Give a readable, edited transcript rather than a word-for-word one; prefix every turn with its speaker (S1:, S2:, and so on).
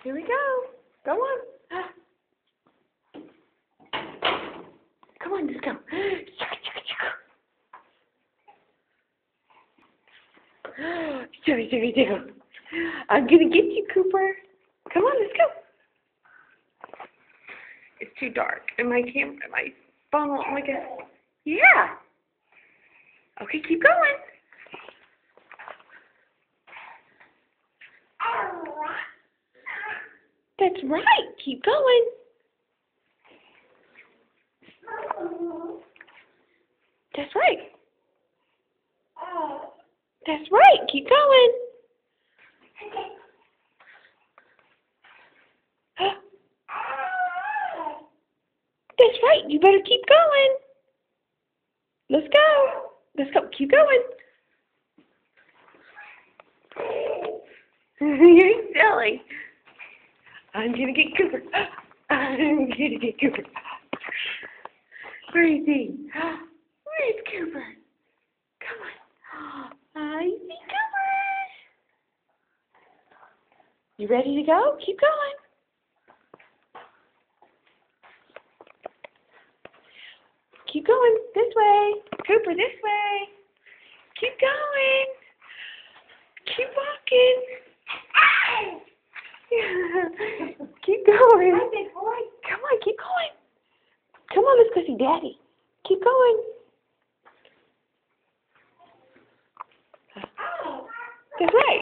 S1: Here we go. Go on. Come on, let's go. Sugar, sugar, sugar. I'm gonna get you, Cooper. Come on, let's go. It's too dark, and my phone won't look at. Yeah. Okay, keep going. That's right. Keep going. That's right. That's right. Keep going. That's right. You better keep going. Let's go. Let's go. Keep going. You're silly. I'm gonna get Cooper. I'm gonna get Cooper. Where is he? Where is Cooper? Come on. I see Cooper. You ready to go? Keep going. Keep going. This way. Cooper, this way. Keep going. Keep walking. Keep going.